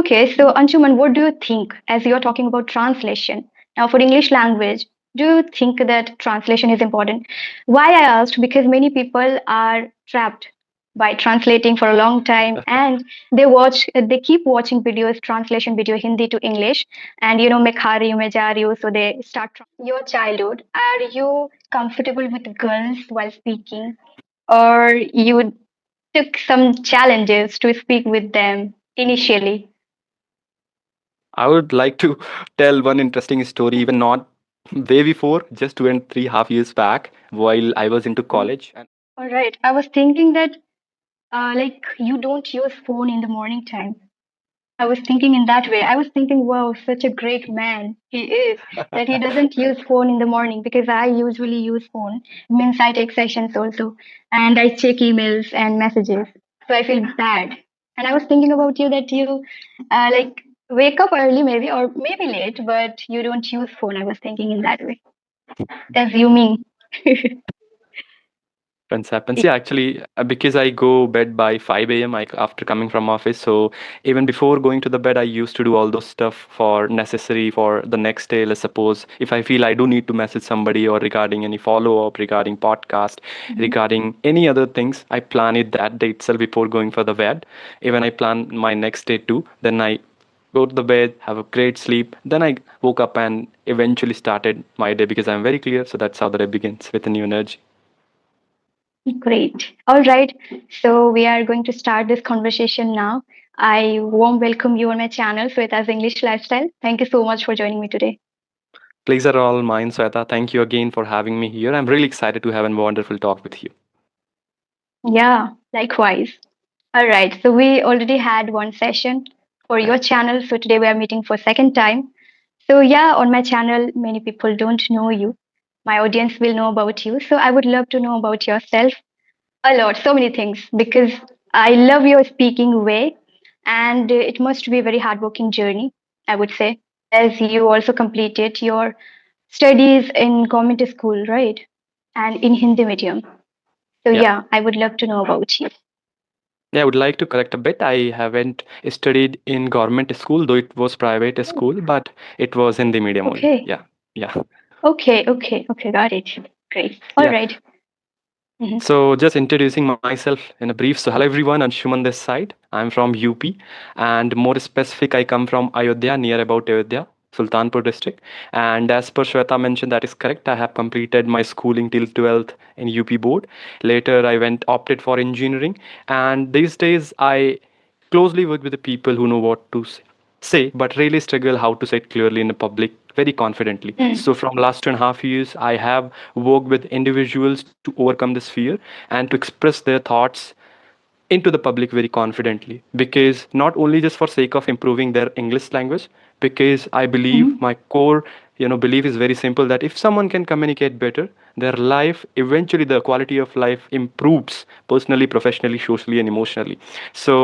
Okay, so Anshuman, what do you think as you're talking about translation? Now, for English language, do you think that translation is important? Why I asked, because many people are trapped by translating for a long time and they keep watching videos, translation video, Hindi to English, and मैं खा रही हूँ, मैं जा रही हूँ, so they start. Your childhood, are you comfortable with girls while speaking, or you took some challenges to speak with them initially? I would like to tell one interesting story, even not way before, just 2 and 3.5 years back, while I was into college. And All right. I was thinking that like you don't use phone in the morning time. I was thinking in that way. I was thinking, wow, such a great man he is that he doesn't use phone in the morning because I usually use phone. Means I take sessions also and I check emails and messages. So I feel bad. And I was thinking about you that you like wake up early maybe or maybe late, but you don't use phone. I was thinking in that way. Assuming. happens. Yeah, actually, because I go bed by 5 a.m. After coming from office. So even before going to the bed, I used to do all those stuff for necessary for the next day. Let's suppose if I feel I do need to message somebody or regarding any follow up, regarding podcast, Mhm. regarding any other things, I plan it that day itself before going for the bed. Even I plan my next day too. Then I go to the bed, have a great sleep. Then I woke up and eventually started my day because I'm very clear. So that's how the day begins with a new energy. Great. All right. So we are going to start this conversation now. I warm welcome you on my channel, Sweta's English Lifestyle. Thank you so much for joining me today. Pleasure all mine, Sweta. Thank you again for having me here. I'm really excited to have a wonderful talk with you. Yeah, likewise. All right. So we already had one session for Yeah. your channel. So today we are meeting for second time. So yeah, on my channel, many people don't know you. My audience will know about you. So I would love to know about yourself. A lot, so many things, because I love your speaking way, and it must be a very hardworking journey, I would say, as you also completed your studies in government school, right? And in Hindi medium. So Yeah. yeah, I would love to know about you. Yeah, I would like to correct a bit. I haven't studied in government school, though it was private Oh, school, but it was in the medium only. okay, Yeah. Yeah. okay, got it. Great. All Yeah. right. Mhm. So, just introducing myself in a brief. So, hello everyone, Anshuman this side. I'm from UP, and more specific, I come from Ayodhya, near about Ayodhya, Sultanpur district. And as per Shweta mentioned, that is correct. I have completed my schooling till 12th in UP board. Later, I went opted for engineering, and these days I closely work with the people who know what to say, but really struggle how to say it clearly in the public very confidently. Mm. So from last 2.5 years, I have worked with individuals to overcome this fear and to express their thoughts into the public very confidently, because not only just for sake of improving their English language, because I believe Mhm. my core belief is very simple, that if someone can communicate better, their life, eventually the quality of life improves personally, professionally, socially, and emotionally. So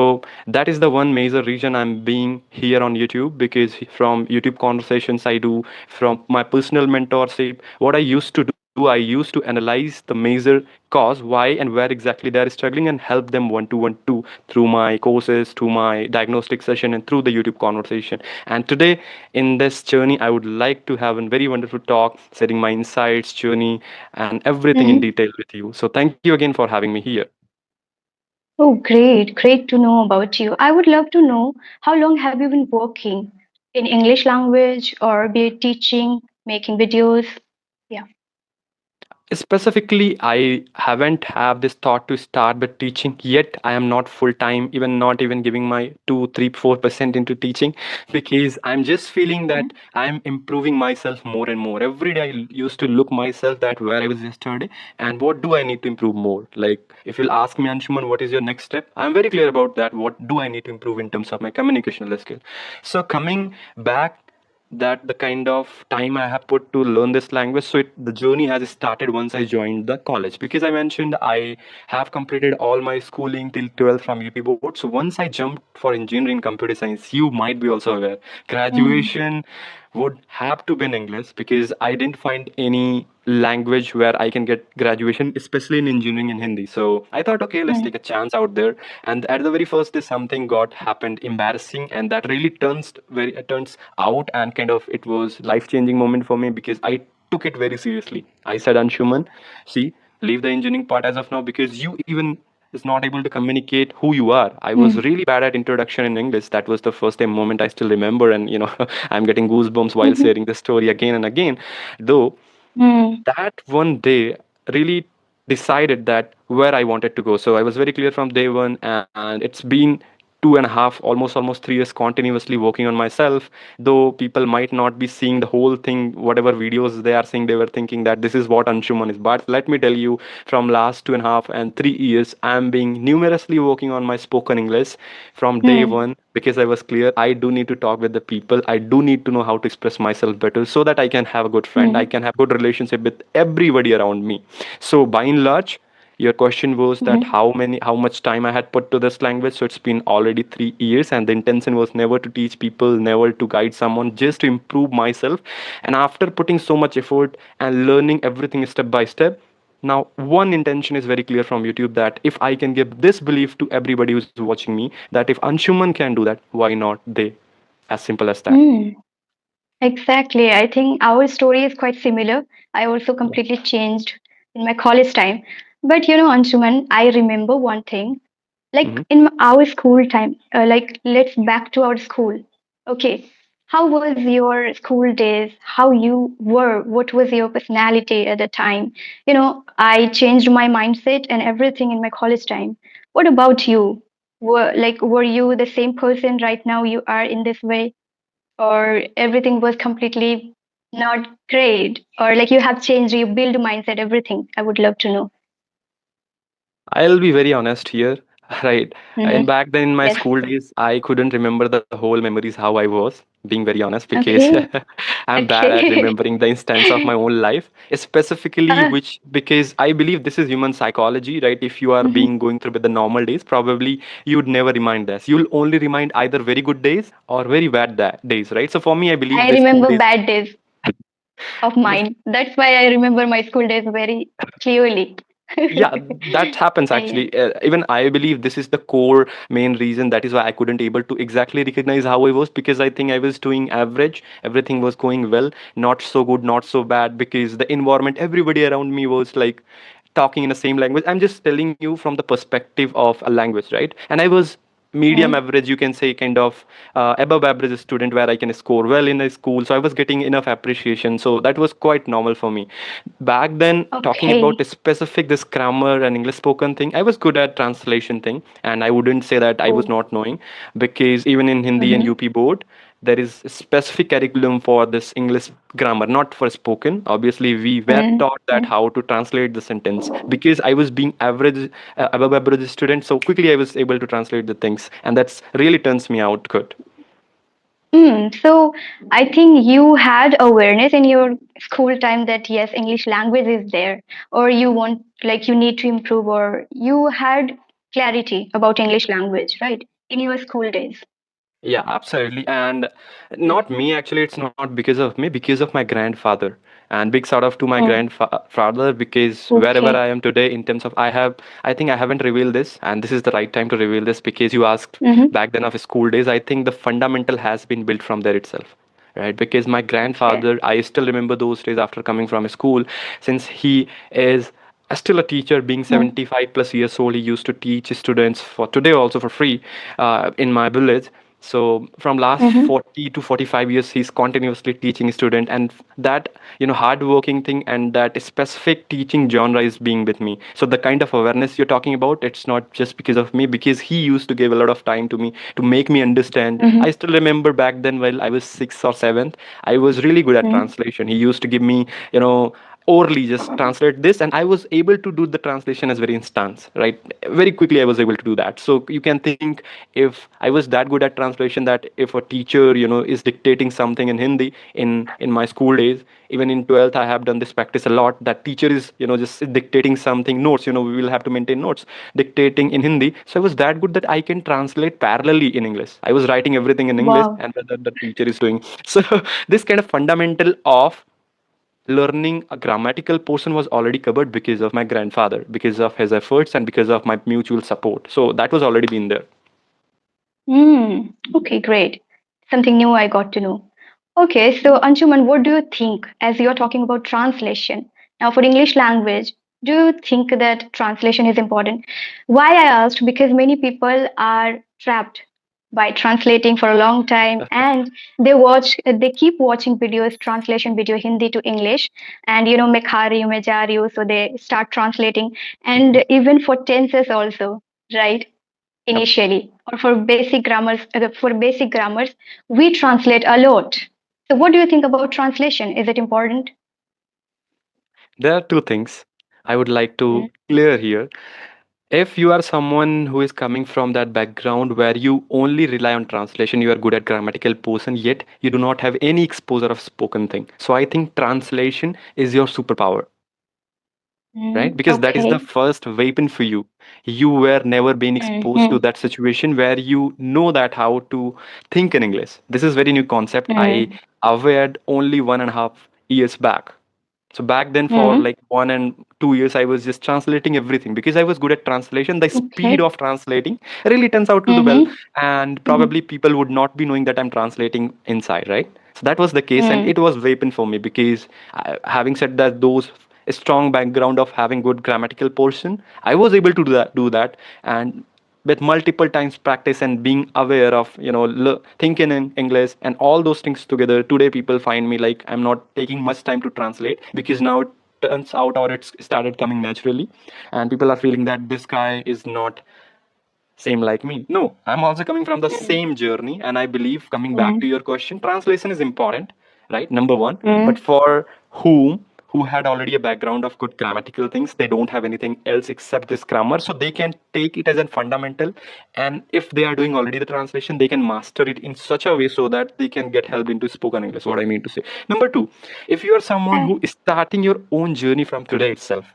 that is the one major reason I'm being here on YouTube, because from YouTube conversations I do, from my personal mentorship, what I used to do, I used to analyze the major cause, why and where exactly they are struggling, and help them one to one too, through my courses, through my diagnostic session, and through the YouTube conversation. And today in this journey, I would like to have a very wonderful talk, sharing my insights, journey, and everything in Mhm. detail with you. So thank you again for having me here. Oh, great. Great to know about you. I would love to know how long have you been working in English language or be it teaching, making videos? Yeah. Specifically, I haven't have this thought to start with teaching yet. I am not full time, even not even giving my 2 3 4% into teaching, because I'm just feeling Mhm. that I'm improving myself more and more every day. I used to look myself that where I was yesterday and what do I need to improve more. Like if you'll ask me, Anshuman, what is your next step, I'm very clear about that. What do I need to improve in terms of my communicational skill? So coming back, that the kind of time I have put to learn this language. So the journey has started once I joined the college, because I mentioned I have completed all my schooling till 12th from UP board. So once I jumped for engineering computer science, you might be also aware, Mm. graduation would have to be in English because I didn't find any language where I can get graduation, especially in engineering in Hindi. So I thought, okay, let's take a chance out there. And at the very first day, something got happened embarrassing, and that really turns out, and kind of it was life changing moment for me because I took it very seriously. I said, Anshuman, see, leave the engineering part as of now because you even is not able to communicate who you are. I was Mm. really bad at introduction in English. That was the first time moment I still remember, and I'm getting goosebumps while Mhm. sharing the story again and again. Though Mm. that one day really decided that where I wanted to go. So I was very clear from day one, and it's been 2.5, almost 3 years continuously working on myself. Though people might not be seeing the whole thing, whatever videos they are seeing, they were thinking that this is what Anshuman is. But let me tell you, from last 2.5 and 3 years, I'm being numerously working on my spoken English from day Mm. one because I was clear I do need to talk with the people. I do need to know how to express myself better so that I can have a good friend. I Mm. can have good relationship with everybody around me. So by and large, your question was that Mhm. how much time I had put to this language. So it's been already 3 years, and the intention was never to teach people, never to guide someone, just to improve myself. And after putting so much effort and learning everything step by step, now one intention is very clear from YouTube that if I can give this belief to everybody who's watching me, that if Anshuman can do that, why not they? As simple as that. Mm. Exactly. I think our story is quite similar. I also completely changed in my college time. But Anshuman, I remember one thing. Like Hmm. in our school time, like let's back to our school. Okay. How was your school days? How you were? What was your personality at the time? I changed my mindset and everything in my college time. What about you? Were you the same person right now you are in this way? Or everything was completely not great, or like you have changed, you build mindset, everything? I would love to know. I'll be very honest here, right? And Mm-hmm. back then in my Yes. school days, I couldn't remember the whole memories how I was, being very honest, because Okay. I'm bad at Okay. remembering the instance of my own life, specifically uh, which because I believe this is human psychology, right? If you are mhm. being going through with the normal days, probably you would never remind this. You'll only remind either very good days or very bad days, right? So for me, I believe I the school remember days. bad days of mine. That's why I remember my school days very clearly. Yeah, that happens Yeah. actually. Even I believe this is the core main reason. That is why I couldn't able to exactly recognize how I was, because I think I was doing average. Everything was going well, not so good, not so bad, because the environment, everybody around me was like talking in the same language. I'm just telling you from the perspective of a language, right? And I was medium Mm. average, you can say, kind of above average student where I can score well in a school. So I was getting enough appreciation. So that was quite normal for me. Back then, talking about Okay. a specific this grammar and English spoken thing, I was good at translation thing, and I wouldn't say that I was Oh. not knowing, because even in Hindi and Mm-hmm. UP board, there is a specific curriculum for this English grammar, not for spoken. Obviously, we were Mm. taught that how to translate the sentence, because I was being average, above average student. So quickly, I was able to translate the things, and that's really turns me out good. So I think you had awareness in your school time that yes, English language is there, or you want, like, you need to improve, or you had clarity about English language, right? In your school days. Yeah, absolutely. And not me, actually, it's not because of me, because of my grandfather. And big shout out to my Mm. grandfather, because wherever Okay. I am today, in terms of I think I haven't revealed this, and this is the right time to reveal this, because you asked Mm-hmm. back then of school days. I think the fundamental has been built from there itself, right? Because my Okay. grandfather, I still remember those days after coming from school, since he is still a teacher, being Mm. 75 plus years old. He used to teach students for today also for free in my village. So from last Mm-hmm. 40 to 45 years, he's continuously teaching student, and that hard working thing and that specific teaching genre is being with me. So the kind of awareness you're talking about, it's not just because of me, because he used to give a lot of time to me to make me understand. I Mm-hmm. still remember back then while I was sixth or seventh, I was really good at Mm-hmm. translation. He used to give me, you know orally just translate this, and I was able to do the translation as very instance, right? Very quickly I was able to do that. So you can think, if I was that good at translation, that if a teacher, is dictating something in Hindi in my school days, even in 12th I have done this practice a lot, that teacher is, just dictating something, notes, we will have to maintain notes, dictating in Hindi. So I was that good that I can translate parallelly in English. I was writing everything in English, Wow. and the teacher is doing. So this kind of fundamental of learning a grammatical portion was already covered because of my grandfather, because of his efforts, and because of my mutual support. So that was already been there. Okay, great. Something new I got to know. Okay, so Anshuman, what do you think as you're talking about translation? Now, for English language, do you think that translation is important? Why I asked, because many people are trapped by translating for a long time, and they keep watching videos, translation video, Hindi to English, and मैं खा रही हूँ, मैं जा रही हूँ, so they start translating, and even for tenses also, right? Yep. Initially, or for basic grammars we translate a lot. So what do you think about translation? Is it important? There are two things I would like Mm, to clear here. If you are someone who is coming from that background where you only rely on translation, you are good at grammatical portion, yet you do not have any exposure of spoken thing. So I think translation is your superpower, right? Because that is the okay. first weapon for you. You were never been exposed to Mm-hmm. that situation where you know that how to think in English. This is very new concept. I Mm, aware only 1.5 years back. So back then, for mm, like 1 and 2 years, I was just translating everything because I was good at translation. The speed okay. of translating really turns out to the well, Mm-hmm. and Mm-hmm. probably people would not be knowing that I'm translating inside, right? So that was the case, and Mm, it was weapon for me because, having said that, those strong background of having good grammatical portion, I was able to do that, and with multiple times practice and being aware of, thinking in English and all those things together, today people find me like I'm not taking much time to translate, because now it turns out, or it's started coming naturally, and people are feeling that this guy is not same like me. No, I'm also coming from the mm, same journey, and I believe, coming back mm, to your question, translation is important, right? Number one. But mm, for who had already a background of good grammatical things, they don't have anything else except this grammar, so they can take it as a fundamental. And if they are doing already the translation, they can master it in such a way so that they can get help into spoken English. What I mean to say. Number two, if you are someone uh, who is starting your own journey from today itself,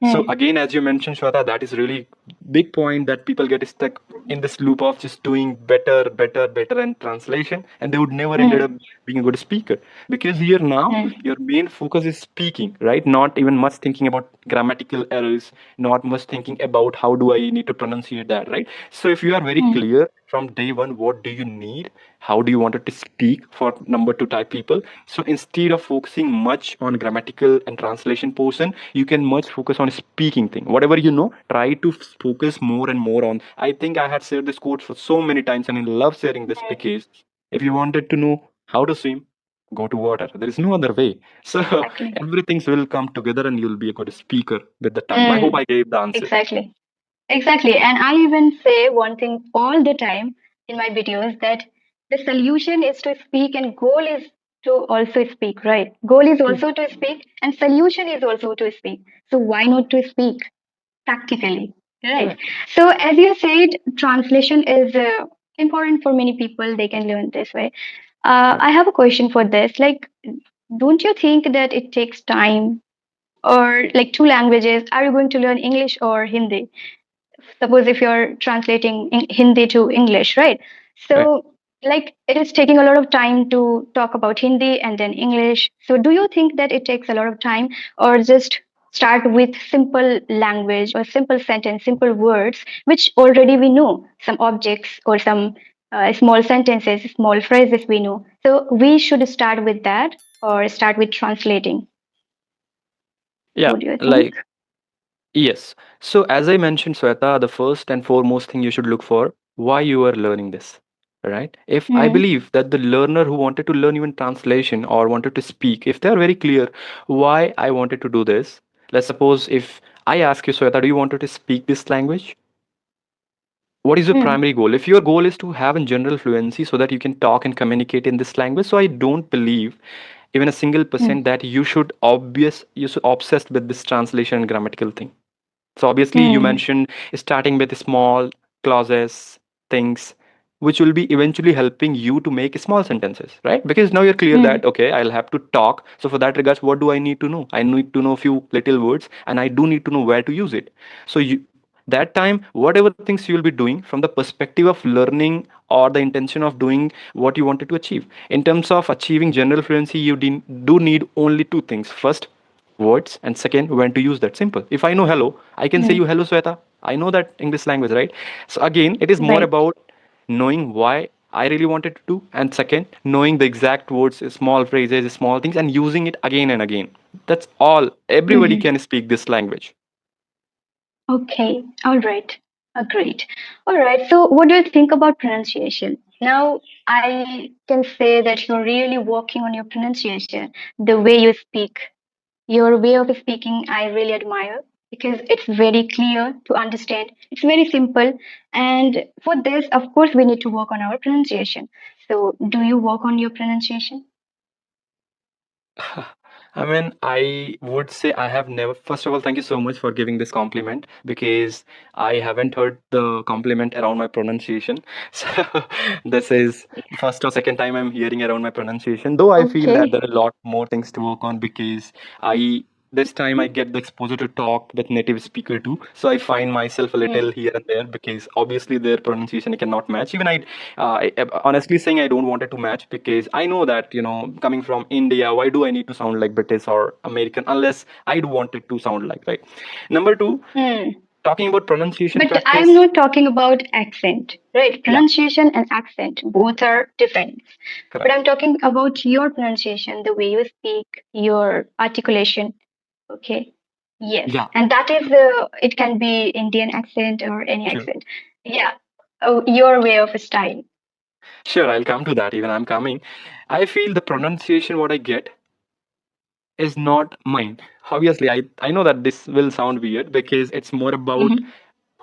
so mm, again, as you mentioned, Shweta, that is really big point, that people get stuck in this loop of just doing better, better, better, and translation, and they would never ended up mm, being a good speaker. Because here now, mm, your main focus is speaking, right? Not even much thinking about grammatical errors, not much thinking about how do I need to pronunciate that, right? So if you are very mm, clear from day one, what do you need? How do you want it to speak for number two type people? So instead of focusing much on grammatical and translation portion, you can much focus on speaking thing. Whatever you know, try to focus more and more on. I think I had shared this quote for so many times, and I love sharing this mm. because if you wanted to know how to swim, go to water. There is no other way. So Exactly. everything will come together, and you'll be a good speaker with the time. I hope Mm, I gave the answer. exactly. Exactly. And I even say one thing all the time in my videos, that the solution is to speak and goal is to also speak, right? Goal is True. also to speak and solution is also to speak. So why not to speak practically, right? Correct. So as you said, translation is important for many people. They can learn this way. Yep. I have a question for this. Like, don't you think that it takes time, or like two languages? Are you going to learn English or Hindi? Suppose if you're translating Hindi to English, right? Right. So, like, it is taking a lot of time to talk about Hindi and then English. So, do you think that it takes a lot of time, or just start with simple language or simple sentence, simple words, which already we know, some objects or some small sentences, small phrases we know. So, we should start with that or start with translating. Yeah. What do you think? Like, yes. So as I mentioned, Sweta, the first and foremost thing you should look for, why you are learning this, right? If I Hmm. believe that the learner who wanted to learn even translation or wanted to speak, if they are very clear why I wanted to do this, let's suppose if I ask you, Sweta, do you want to speak this language? What is your Hmm. primary goal? If your goal is to have in general fluency so that you can talk and communicate in this language, so I don't believe even a single Mm. percent, that you should obsessed with this translation and grammatical thing. So obviously you Mm. mentioned starting with small clauses, things which will be eventually helping you to make small sentences, right? Because now you're clear Mm. that okay, I'll have to talk. So for that regards, what do I need to know? I need to know a few little words, and I do need to know where to use it. So you, that time, whatever things you will be doing from the perspective of learning or the intention of doing what you wanted to achieve. In terms of achieving general fluency, you do need only two things. First, words, and second, when to use that. Simple. If I know hello, I can say Mm. you hello, Sweta. I know that English language, right? So again, it is more Right. about knowing why I really wanted to do, and second, knowing the exact words, small phrases, small things, and using it again and again. That's all. Everybody Mhm. can speak this language. Okay, all right, agreed. All right, so what do you think about pronunciation? Now, I can say that you're really working on your pronunciation, the way you speak. Your way of speaking, I really admire because it's very clear to understand. It's very simple. And for this, of course, we need to work on our pronunciation. So, do you work on your pronunciation? I mean, I would say I have never. First of all, thank you so much for giving this compliment, because I haven't heard the compliment around my pronunciation. So this is first or second time I'm hearing around my pronunciation. Though I feel that Okay. there are a lot more things to work on, because I this time I get the exposure to talk with native speaker too. So I find myself a little Mm. here and there, because obviously their pronunciation I cannot match. Even honestly saying, I don't want it to match, because I know that, coming from India, why do I need to sound like British or American unless I do want it to sound like, right? Number two, Mm. talking about pronunciation But I'm practice. not talking about accent, right? Yeah, Pronunciation and accent, both are different. But correct. I'm talking about your pronunciation, the way you speak, your articulation. Okay. Yes. Yeah, And that is, it can be Indian accent or any sure. accent. Yeah. Oh, your way of style. Sure, I'll come to that. Even I'm coming. I feel the pronunciation what I get is not mine. Obviously, I know that this will sound weird, because it's more about Mm-hmm.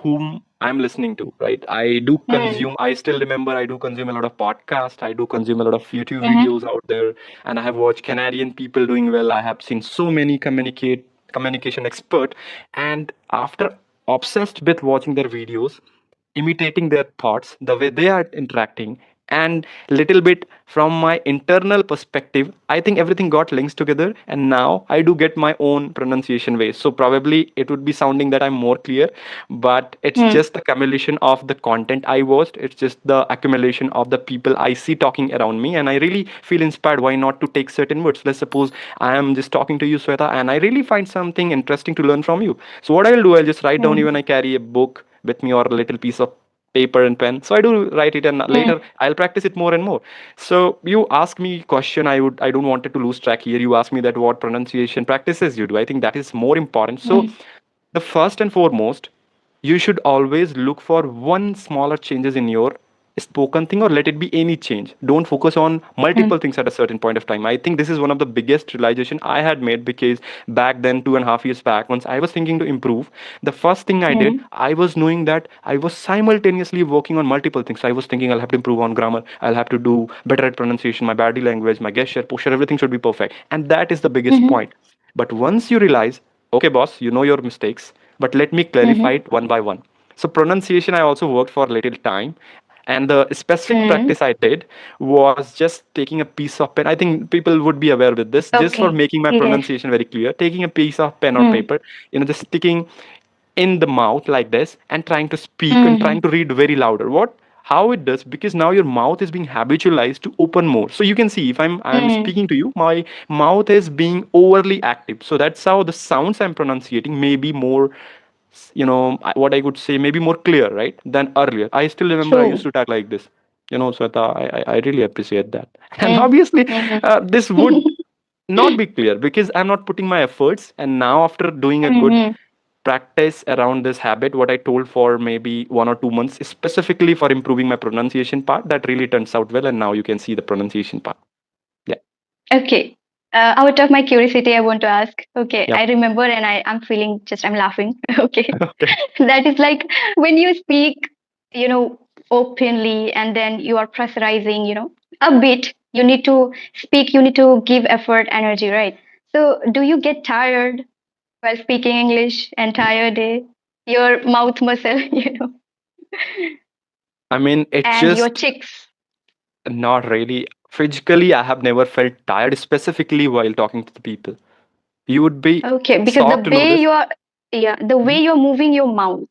whom I'm listening to, right? I do Mm-hmm. consume, I still remember I do consume a lot of podcasts, I do consume a lot of YouTube Mm-hmm. videos out there, and I have watched Canadian people doing well. I have seen so many communication expert, and after obsessed with watching their videos, imitating their thoughts, the way they are interacting, and little bit from my internal perspective, I think everything got links together, and now I do get my own pronunciation ways. So probably it would be sounding that I'm more clear, but it's Mm. just the accumulation of the content I watched. It's just the accumulation of the people I see talking around me, and I really feel inspired. Why not to take certain words? Let's suppose I am just talking to you, Sweta, and I really find something interesting to learn from you. So what I'll do, I'll just write down. Mm. Even I carry a book with me or a little piece of paper and pen, so I do write it, and Mm. later I'll practice it more and more. So you ask me question, I don't want it to lose track here. You ask me that what pronunciation practices you do. I think that is more important. So Mm. the first and foremost, you should always look for one smaller changes in your spoken thing, or let it be any change. Don't focus on multiple Mm. things at a certain point of time. I think this is one of the biggest realization I had made, because back then, 2.5 years back, once I was thinking to improve, the first thing I did, Mm. I was knowing that I was simultaneously working on multiple things. I was thinking I'll have to improve on grammar, I'll have to do better at pronunciation, my body language, my gesture, posture, everything should be perfect. And that is the biggest Mm-hmm. point. But once you realize, okay, boss, you know your mistakes, but let me clarify Mm-hmm. it one by one. So, pronunciation, I also worked for a little time. And the specific Mm. practice I did was just taking a piece of pen. I think people would be aware with this, just for Okay. making my Yes. pronunciation very clear. Taking a piece of pen or Mm. paper, just sticking in the mouth like this, and trying to speak and Mm-hmm. trying to read very louder. What? How it does? Because now your mouth is being habitualized to open more. So you can see, if I'm Mm. speaking to you, my mouth is being overly active. So that's how the sounds I'm pronunciating may be more, what I could say, maybe more clear, right, than earlier. I still remember I used True. to talk like this. Sweta, I really appreciate that. And Mm. obviously, Mm-hmm. this would not be clear, because I'm not putting my efforts. And now, after doing a good Mm-hmm. practice around this habit, what I told, for maybe 1 or 2 months, specifically for improving my pronunciation part, that really turns out well. And now you can see the pronunciation part. Yeah. Okay. Out of my curiosity, I want to ask. Okay, Yep. I remember, and I'm feeling just, I'm laughing. Okay. Okay. That is like when you speak, you know, openly, and then you are pressurizing, a bit. You need to speak, you need to give effort, energy, right? So do you get tired while speaking English entire day? Your mouth muscle, I mean, it and your just cheeks. not really. Physically, I have never felt tired, specifically while talking to the people. You would be Okay, because the shocked to know way this. you are, yeah, the way you're moving your mouth,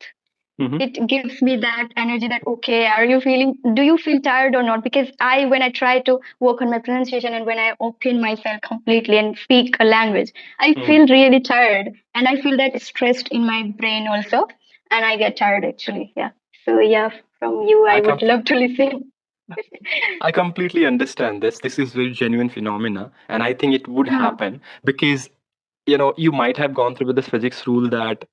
Mm-hmm. it gives me that energy that, okay, are you feeling, do you feel tired or not? Because I, when I try to work on my pronunciation and when I open myself completely and speak a language, I Mm. feel really tired and I feel that stressed in my brain also, and I get tired actually. Yeah. So yeah, from you, I I would com- love to listen. I completely understand this. This is very genuine phenomena, and I think it would Hmm. happen because you might have gone through with this physics rule that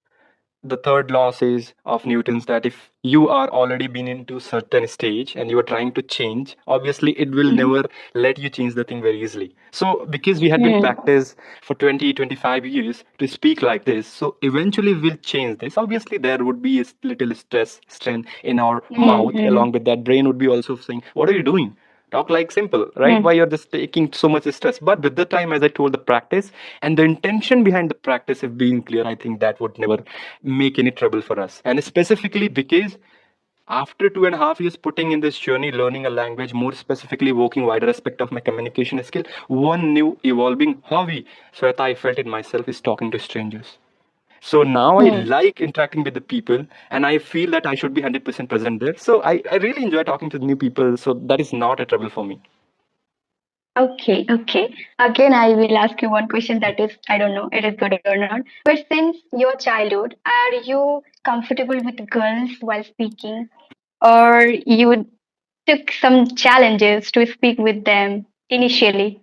the third law says of Newton's that if you are already been into certain stage and you are trying to change, obviously it will Hmm. never let you change the thing very easily. So because we had been Hmm. practiced for 20, 25 years to speak like this, so eventually we'll change this. Obviously there would be a little stress strain in our Hmm. mouth. Hmm. Along with that, brain would be also saying, what are you doing? Talk like simple, right? Hmm. Why you're just taking so much stress? But with the time, as I told, the practice and the intention behind the practice, if being clear, I think that would never make any trouble for us. And specifically because after 2.5 years putting in this journey, learning a language, more specifically working wider aspect of my communication skill, one new evolving hobby, Sweta, I felt in myself is talking to strangers. So now I Hmm. like interacting with the people and I feel that I should be 100% present there. So I really enjoy talking to new people. So that is not a trouble for me. Okay, okay. Again, I will ask you one question that is, I don't know, it is good or not. But since your childhood, are you comfortable with girls while speaking, or you took some challenges to speak with them initially?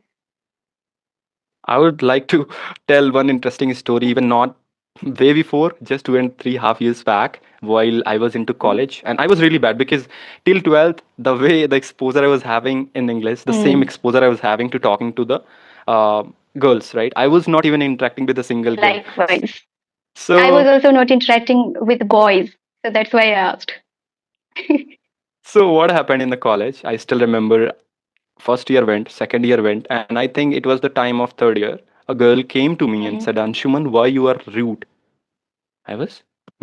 I would like to tell one interesting story, even not way before, just 2.5 years back, while I was into Mm. college. And I was really bad because till 12th, the way the exposure I was having in English, the same Mm. exposure I was having to talking to the uh, girls, right? I was not even interacting with a single girl. Likewise. I was So, also not interacting with boys, so that's why I asked. so what happened in the college? I still remember first year went, second year went, and I think it was the time of third year. A girl came to me and Mhm. said, Anshuman, why you are rude? I was,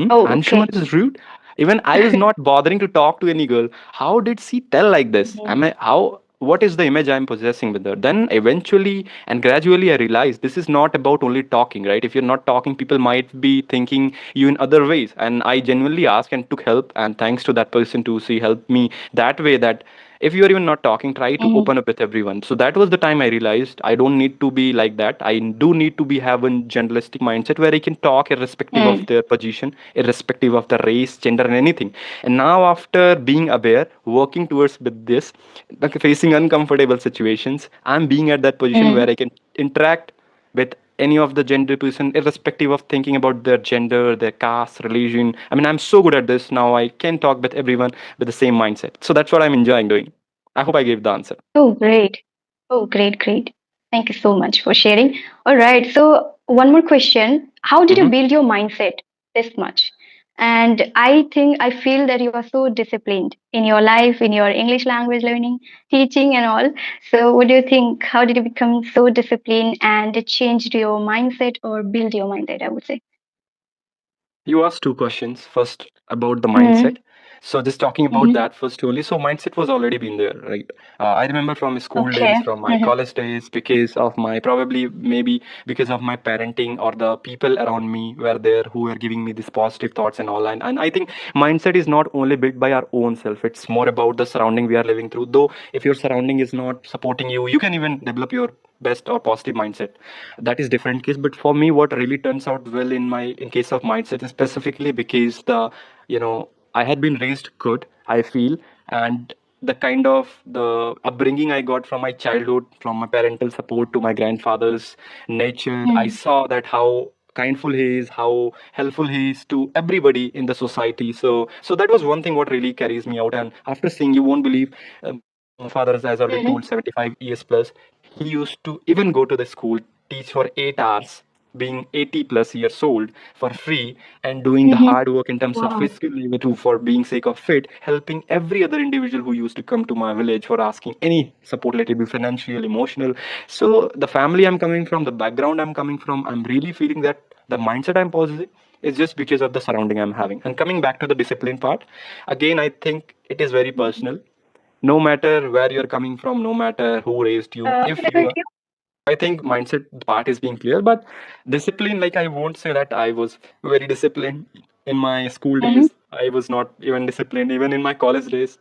Oh, Anshuman okay. is rude. Even I was not bothering to talk to any girl. How did she tell like this? Mhm. Am I how? What is the image I'm possessing with her? Then eventually and gradually I realized this is not about only talking, right? If you're not talking, people might be thinking you in other ways. And I genuinely asked and took help, and thanks to that person too, she helped me that way that if you are even not talking, try to Mhm. open up with everyone. So that was the time I realized I don't need to be like that. I do need to be have a generalistic mindset where I can talk irrespective of Mm. their position, irrespective of the race, gender, and anything. And now after being aware, working towards with this, like facing uncomfortable situations, I'm being at that position where Mm. I can interact with any of the gender person irrespective of thinking about their gender, their caste, religion. I mean, I'm so good at this now. I can talk with everyone with the same mindset. So that's what I'm enjoying doing. I hope I gave the answer. Oh, great. Oh, great, great. Thank you so much for sharing. All right. So, one more question. How did you Hmm. build your mindset this much? And I think I feel that you are so disciplined in your life, in your English language learning, teaching, and all. So, what do you think? How did you become so disciplined and it changed your mindset or build your mindset? I would say. You asked two questions. First about the mindset. Mm-hmm. So just talking about Mm-hmm. that first only. So mindset was already been there, right? I remember from school Okay. days, from my Mm-hmm. college days, because of my probably maybe because of my parenting or the people around me were there who were giving me these positive thoughts and all. And I think mindset is not only built by our own self. It's more about the surrounding we are living through. Though if your surrounding is not supporting you, you can even develop your best or positive mindset. That is different case. But for me, what really turns out well in my in case of mindset is specifically because the I had been raised good, I feel, and the kind of the upbringing I got from my childhood, from my parental support to my grandfather's nature, I Mm-hmm. saw that how kindful he is, how helpful he is to everybody in the society. So that was one thing what really carries me out. And after seeing, you won't believe, my grandfather, as I already told, Mm-hmm. 75 years plus, he used to even go to the school, teach for 8 hours. being 80 plus years old for free and doing the Mm-hmm. hard work in terms of Wow. physical labor too for being sake of fit, helping every other individual who used to come to my village for asking any support, let it be financial, emotional. So the family I'm coming from, the background I'm coming from, I'm really feeling that the mindset I'm possessing is just because of the surrounding I'm having. And coming back to the discipline part, again, I think it is very personal. No matter where you're coming from, no matter who raised you, if What you about are, I think mindset part is being clear, but discipline, like I won't say that I was very disciplined in my school you? days. I was not even disciplined, even in my college days,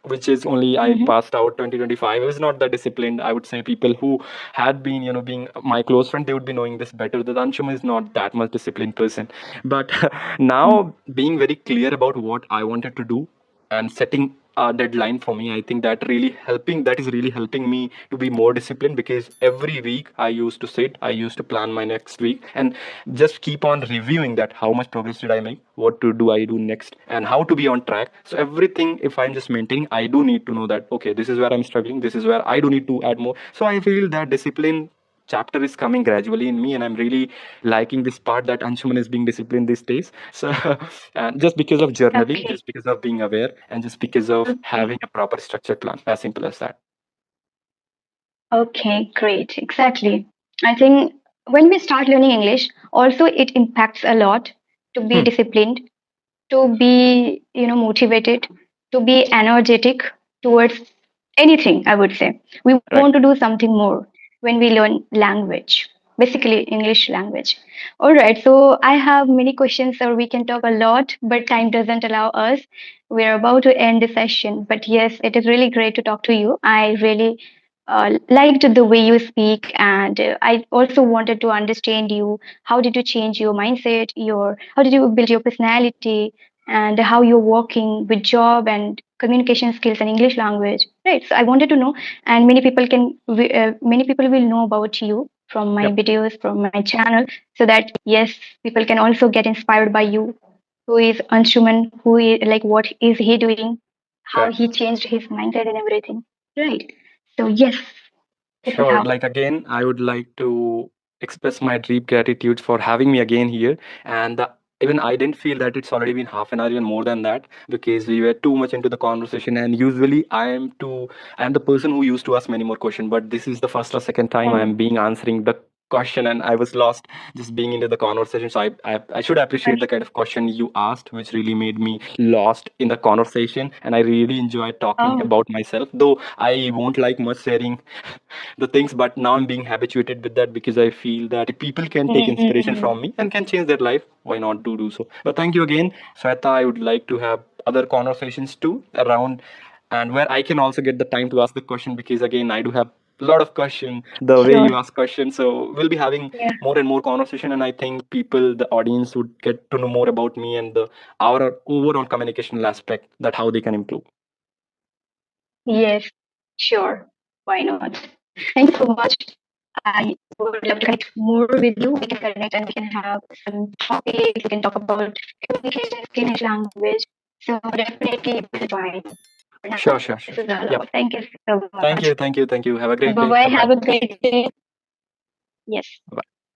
which is only I Mm-hmm. passed out 2025. I was not that disciplined. I would say people who had been, being my close friend, they would be knowing this better. That Anshum is not that much disciplined person. But now being very clear about what I wanted to do and setting a deadline for me, I think that is really helping me to be more disciplined, because every week I used to plan my next week and just keep on reviewing that how much progress did I make, what to do I do next, and how to be on track. So everything, if I'm just maintaining, I do need to know that okay, this is where I'm struggling, this is where I do need to add more. So I feel that discipline chapter is coming gradually in me, and I'm really liking this part that Anshuman is being disciplined these days. So and just because of journaling, Okay. just because of being aware, and just because of Okay. having a proper structured plan, as simple as that. Okay, great. Exactly. I think when we start learning English, also it impacts a lot to be Hmm. disciplined, to be, motivated, to be energetic towards anything, I would say. We Right. want to do something more when we learn language, basically English language. All right, so I have many questions, or we can talk a lot, but time doesn't allow us. We're about to end the session, but yes, it is really great to talk to you. I really liked the way you speak, and I also wanted to understand you. How did you change your mindset? How did you build your personality, and how you're working with job and communication skills and English language? Right. So I wanted to know, and many people will know about you from my Yep. videos, from my channel, so that yes, people can also get inspired by you. Who is Anshuman? Who is like what is he doing? How Correct. he changed his mindset and everything. Right. So yes, this is Sure. how. Like again, I would like to express my deep gratitude for having me again here. And even I didn't feel that it's already been half an hour, even more than that, because we were too much into the conversation. And usually, I am the person who used to ask many more questions. But this is the first or second time I Mm. am being answering the question, and I was lost just being into the conversation. So I should appreciate the kind of question you asked, which really made me lost in the conversation. And I really enjoyed talking Oh. about myself, though I won't like much sharing the things, but now I'm being habituated with that, because I feel that if people can take inspiration Mm-hmm. from me and can change their life, why not do so? But thank you again, Sweta. I would like to have other conversations too around, and where I can also get the time to ask the question, because again I do have a lot of question the way Sure. you ask questions. So we'll be having Yeah. more and more conversation, and I think people, the audience, would get to know more about me and the our overall communicational aspect, that how they can improve. Yes. Sure. Why not? Thank you so much. I would love to connect more with you. We can connect and we can have some topics. We can talk about communication, Finnish language. So definitely we'll join. For Sure, now, sure, this sure. is all Yep. about. Thank you so Thank much. you, thank you, thank you. Have a great Bye day. bye. Bye Have bye. a great day. Yes.